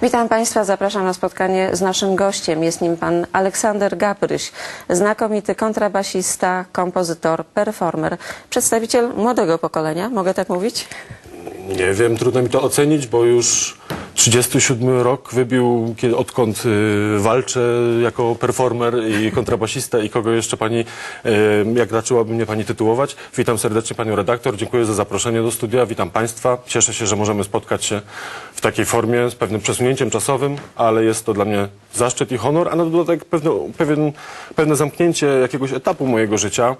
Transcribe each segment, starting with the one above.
Witam Państwa, zapraszam na spotkanie z naszym gościem. Jest nim pan Aleksander Gabryś, znakomity kontrabasista, kompozytor, performer, przedstawiciel młodego pokolenia, mogę tak mówić? Nie wiem, trudno mi to ocenić, bo już 37 rok wybił, odkąd walczę jako performer i kontrabasista i kogo jeszcze pani, jak raczyłaby mnie pani tytułować. Witam serdecznie panią redaktor, dziękuję za zaproszenie do studia, witam państwa. Cieszę się, że możemy spotkać się w takiej formie z pewnym przesunięciem czasowym, ale jest to dla mnie zaszczyt i honor, a na dodatek pewne zamknięcie jakiegoś etapu mojego życia.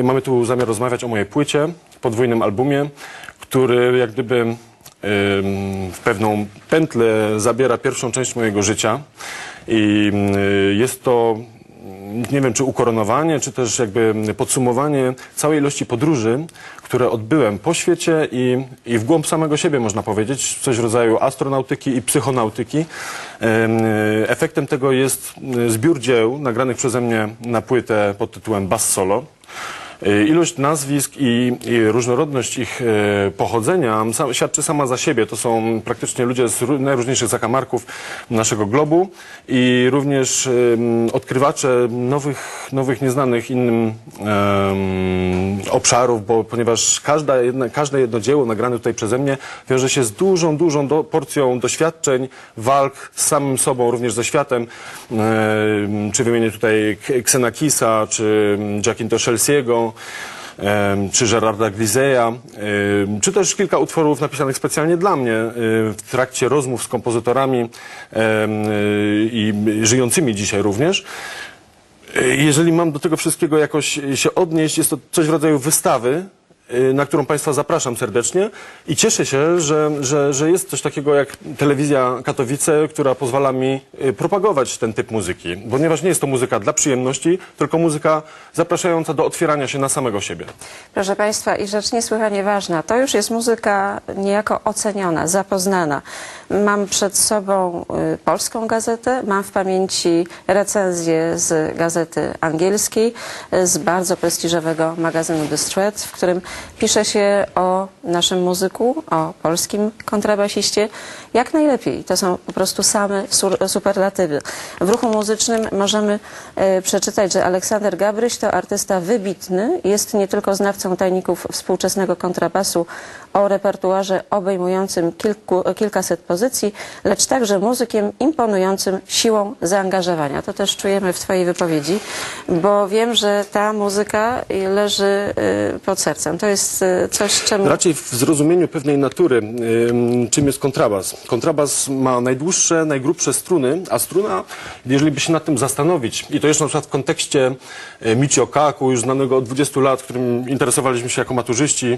Mamy tu zamiar rozmawiać o mojej płycie, podwójnym albumie, który jak gdyby w pewną pętlę zabiera pierwszą część mojego życia i jest to, nie wiem, czy ukoronowanie, czy też jakby podsumowanie całej ilości podróży, które odbyłem po świecie i w głąb samego siebie, można powiedzieć, coś w rodzaju astronautyki i psychonautyki. Efektem tego jest zbiór dzieł nagranych przeze mnie na płytę pod tytułem Bass Solo. Ilość nazwisk i różnorodność ich pochodzenia świadczy sama za siebie. To są praktycznie ludzie z najróżniejszych zakamarków naszego globu i również odkrywacze nowych nieznanych innym obszarów, ponieważ każde jedno dzieło nagrane tutaj przeze mnie wiąże się z dużą porcją doświadczeń, walk z samym sobą, również ze światem. Czy wymienię tutaj Xenakisa, czy Giacinto Scelsiego, czy Gerarda Griseya, czy też kilka utworów napisanych specjalnie dla mnie w trakcie rozmów z kompozytorami i żyjącymi dzisiaj również. Jeżeli mam do tego wszystkiego jakoś się odnieść, jest to coś w rodzaju wystawy, na którą państwa zapraszam serdecznie i cieszę się, że jest coś takiego jak telewizja Katowice, która pozwala mi propagować ten typ muzyki, ponieważ nie jest to muzyka dla przyjemności, tylko muzyka zapraszająca do otwierania się na samego siebie. Proszę Państwa, i rzecz niesłychanie ważna, to już jest muzyka niejako oceniona, zapoznana. Mam przed sobą polską gazetę, mam w pamięci recenzję z gazety angielskiej, z bardzo prestiżowego magazynu The Strad, w którym pisze się o naszym muzyku, o polskim kontrabasiście jak najlepiej. To są po prostu same superlatywy. W ruchu muzycznym możemy przeczytać, że Aleksander Gabryś to artysta wybitny, jest nie tylko znawcą tajników współczesnego kontrabasu o repertuarze obejmującym kilkaset pozycji, lecz także muzykiem imponującym siłą zaangażowania. To też czujemy w twojej wypowiedzi, bo wiem, że ta muzyka leży pod sercem. To jest coś, czemu... Raczej w zrozumieniu pewnej natury, czym jest kontrabas. Kontrabas ma najdłuższe, najgrubsze struny, a struna, jeżeli by się nad tym zastanowić, i to jeszcze na przykład w kontekście Michio Kaku, już znanego od 20 lat, którym interesowaliśmy się jako maturzyści,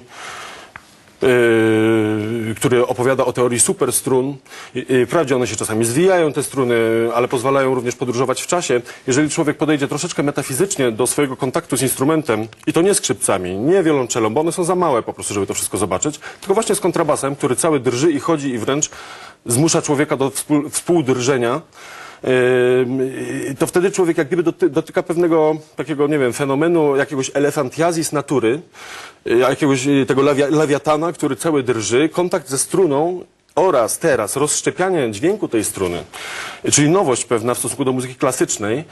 który opowiada o teorii superstrun. Wprawdzie one się czasami zwijają, te struny, ale pozwalają również podróżować w czasie. Jeżeli człowiek podejdzie troszeczkę metafizycznie do swojego kontaktu z instrumentem, i to nie skrzypcami, nie wiolonczelą, bo one są za małe po prostu, żeby to wszystko zobaczyć, tylko właśnie z kontrabasem, który cały drży i chodzi i wręcz zmusza człowieka do współdrżenia, to wtedy człowiek jak gdyby dotyka pewnego takiego, nie wiem, fenomenu jakiegoś elefantiazis natury, jakiegoś tego lewiatana, który cały drży, kontakt ze struną oraz teraz rozszczepianie dźwięku tej struny, czyli nowość pewna w stosunku do muzyki klasycznej,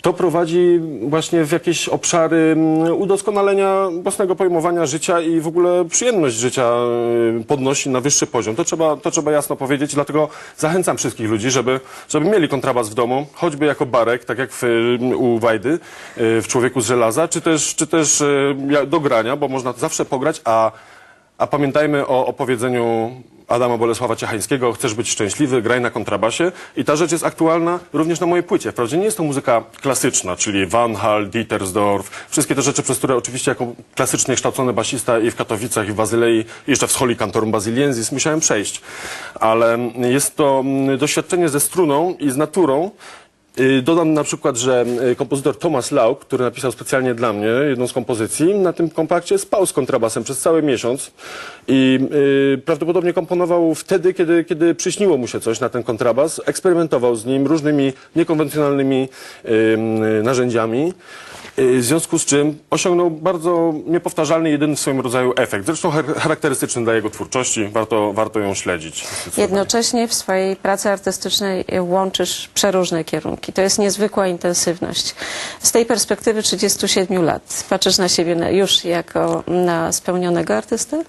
to prowadzi właśnie w jakieś obszary udoskonalenia własnego pojmowania życia i w ogóle przyjemność życia podnosi na wyższy poziom. To trzeba jasno powiedzieć, dlatego zachęcam wszystkich ludzi, żeby mieli kontrabas w domu, choćby jako barek, tak jak u Wajdy, w Człowieku z żelaza, czy też do grania, bo można zawsze pograć, a pamiętajmy o powiedzeniu Adama Bolesława Ciechańskiego: chcesz być szczęśliwy, graj na kontrabasie. I ta rzecz jest aktualna również na mojej płycie. Wprawdzie nie jest to muzyka klasyczna, czyli Van Hal, Dietersdorf, wszystkie te rzeczy, przez które oczywiście jako klasycznie kształcony basista i w Katowicach, i w Bazylei, i jeszcze w Scholi Cantorum Basiliensis musiałem przejść. Ale jest to doświadczenie ze struną i z naturą. Dodam na przykład, że kompozytor Thomas Laub, który napisał specjalnie dla mnie jedną z kompozycji, na tym kompakcie spał z kontrabasem przez cały miesiąc i prawdopodobnie komponował wtedy, kiedy przyśniło mu się coś na ten kontrabas, eksperymentował z nim różnymi niekonwencjonalnymi narzędziami. w związku z czym osiągnął bardzo niepowtarzalny, jedyny w swoim rodzaju efekt. Zresztą charakterystyczny dla jego twórczości, warto ją śledzić. Jednocześnie w swojej pracy artystycznej łączysz przeróżne kierunki. To jest niezwykła intensywność. Z tej perspektywy 37 lat patrzysz na siebie już jako na spełnionego artystę?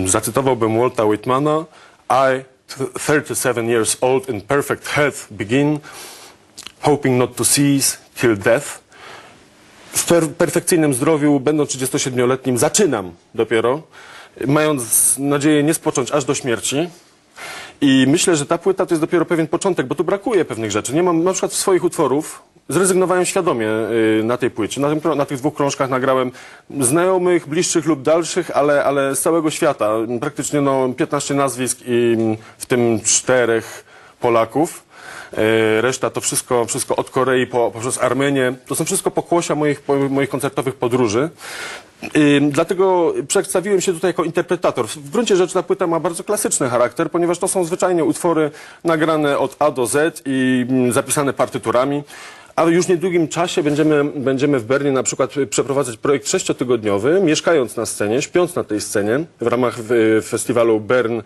Zacytowałbym Walta Whitmana. I, 37 years old in perfect health, begin, hoping not to cease till death. W perfekcyjnym zdrowiu, będąc 37-letnim, zaczynam dopiero, mając nadzieję nie spocząć aż do śmierci. I myślę, że ta płyta to jest dopiero pewien początek, bo tu brakuje pewnych rzeczy. Nie mam na przykład swoich utworów. Zrezygnowałem świadomie na tej płycie. Na tych 2 krążkach nagrałem znajomych, bliższych lub dalszych, ale z całego świata. Praktycznie 15 nazwisk i w tym 4 Polaków. Reszta to wszystko od Korei poprzez Armenię. To są wszystko pokłosia moich koncertowych podróży. Dlatego przedstawiłem się tutaj jako interpretator. W gruncie rzeczy ta płyta ma bardzo klasyczny charakter, ponieważ to są zwyczajnie utwory nagrane od A do Z i zapisane partyturami. A już w niedługim czasie będziemy w Bernie na przykład przeprowadzać projekt 6-tygodniowy, mieszkając na scenie, śpiąc na tej scenie w ramach festiwalu Bern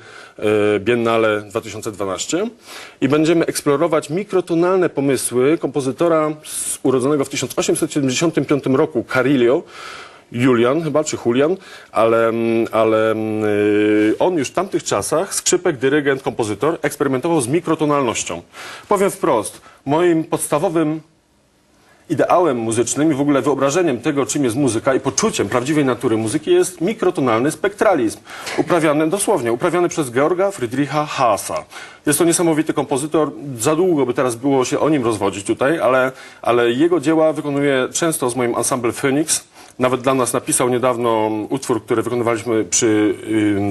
Biennale 2012 i będziemy eksplorować mikrotonalne pomysły kompozytora urodzonego w 1875 roku, Carillo, Julian chyba, czy Julian, ale on już w tamtych czasach, skrzypek, dyrygent, kompozytor, eksperymentował z mikrotonalnością. Powiem wprost, moim podstawowym ideałem muzycznym i w ogóle wyobrażeniem tego, czym jest muzyka i poczuciem prawdziwej natury muzyki jest mikrotonalny spektralizm. Uprawiany przez Georga Friedricha Haasa. Jest to niesamowity kompozytor. Za długo by teraz było się o nim rozwodzić tutaj, ale jego dzieła wykonuję często z moim ensemble Phoenix. Nawet dla nas napisał niedawno utwór, który wykonywaliśmy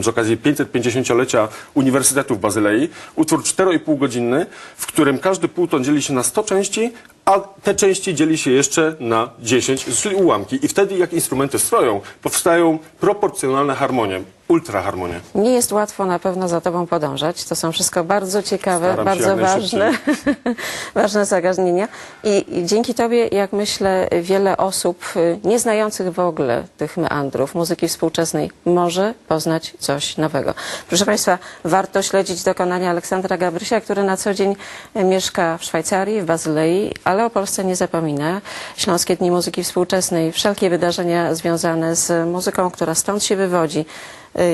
z okazji 550-lecia Uniwersytetu w Bazylei. Utwór 4,5-godzinny, w którym każdy półton dzieli się na 100 części, a te części dzieli się jeszcze na 10, czyli ułamki. I wtedy, jak instrumenty stroją, powstają proporcjonalne harmonie, ultraharmonie. Nie jest łatwo na pewno za tobą podążać. To są wszystko bardzo ciekawe, Staram się bardzo jak ważne, ważne zagadnienia. I dzięki tobie, jak myślę, wiele osób nieznających w ogóle tych meandrów muzyki współczesnej może poznać coś nowego. Proszę Państwa, warto śledzić dokonania Aleksandra Gabrysia, który na co dzień mieszka w Szwajcarii, w Bazylei, ale o Polsce nie zapomina. Śląskie Dni Muzyki Współczesnej, wszelkie wydarzenia związane z muzyką, która stąd się wywodzi.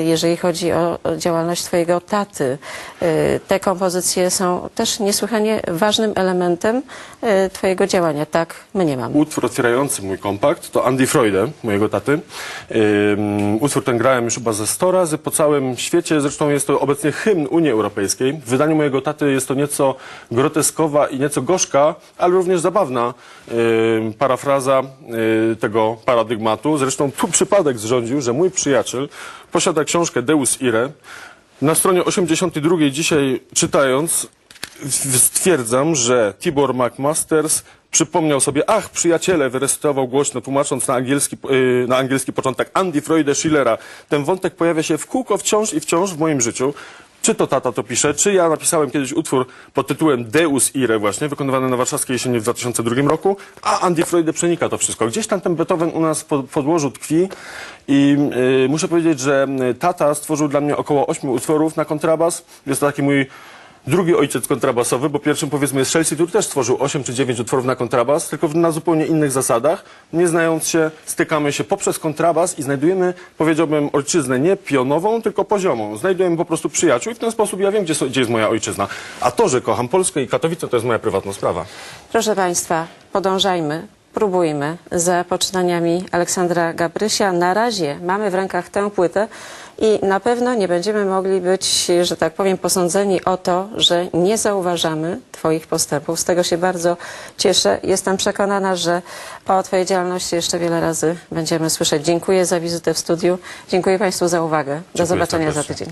Jeżeli chodzi o działalność twojego taty, te kompozycje są też niesłychanie ważnym elementem twojego działania. Tak mniemam. Utwór otwierający mój kompakt to Andy Freude, mojego taty. Utwór ten grałem już chyba ze 100 razy po całym świecie. Zresztą jest to obecnie hymn Unii Europejskiej. W wydaniu mojego taty jest to nieco groteskowa i nieco gorzka, ale również zabawna parafraza tego paradygmatu. Zresztą tu przypadek zrządził, że mój przyjaciel posiada książkę Deus Irae. Na stronie 82 dzisiaj czytając stwierdzam, że Tibor McMasters przypomniał sobie, ach, przyjaciele, wyrecytował głośno, tłumacząc na angielski początek Andy Freude Schillera. Ten wątek pojawia się w kółko wciąż i wciąż w moim życiu. Czy to tata to pisze, czy ja napisałem kiedyś utwór pod tytułem Deus Irae właśnie, wykonywany na warszawskiej jesieni w 2002 roku, a Andy Freude przenika to wszystko. Gdzieś tam ten Beethoven u nas w podłożu tkwi i muszę powiedzieć, że tata stworzył dla mnie około 8 utworów na kontrabas. Jest to taki mój drugi ojciec kontrabasowy, bo pierwszym powiedzmy jest Chelsea, który też stworzył 8 czy 9 utworów na kontrabas, tylko na zupełnie innych zasadach. Nie znając się, stykamy się poprzez kontrabas i znajdujemy, powiedziałbym, ojczyznę nie pionową, tylko poziomą. Znajdujemy po prostu przyjaciół i w ten sposób ja wiem, gdzie jest moja ojczyzna. A to, że kocham Polskę i Katowice, to jest moja prywatna sprawa. Proszę Państwa, podążajmy, próbujmy za poczynaniami Aleksandra Gabrysia. Na razie mamy w rękach tę płytę i na pewno nie będziemy mogli być, że tak powiem, posądzeni o to, że nie zauważamy Twoich postępów. Z tego się bardzo cieszę. Jestem przekonana, że o Twojej działalności jeszcze wiele razy będziemy słyszeć. Dziękuję za wizytę w studiu. Dziękuję Państwu za uwagę. Do zobaczenia za tydzień.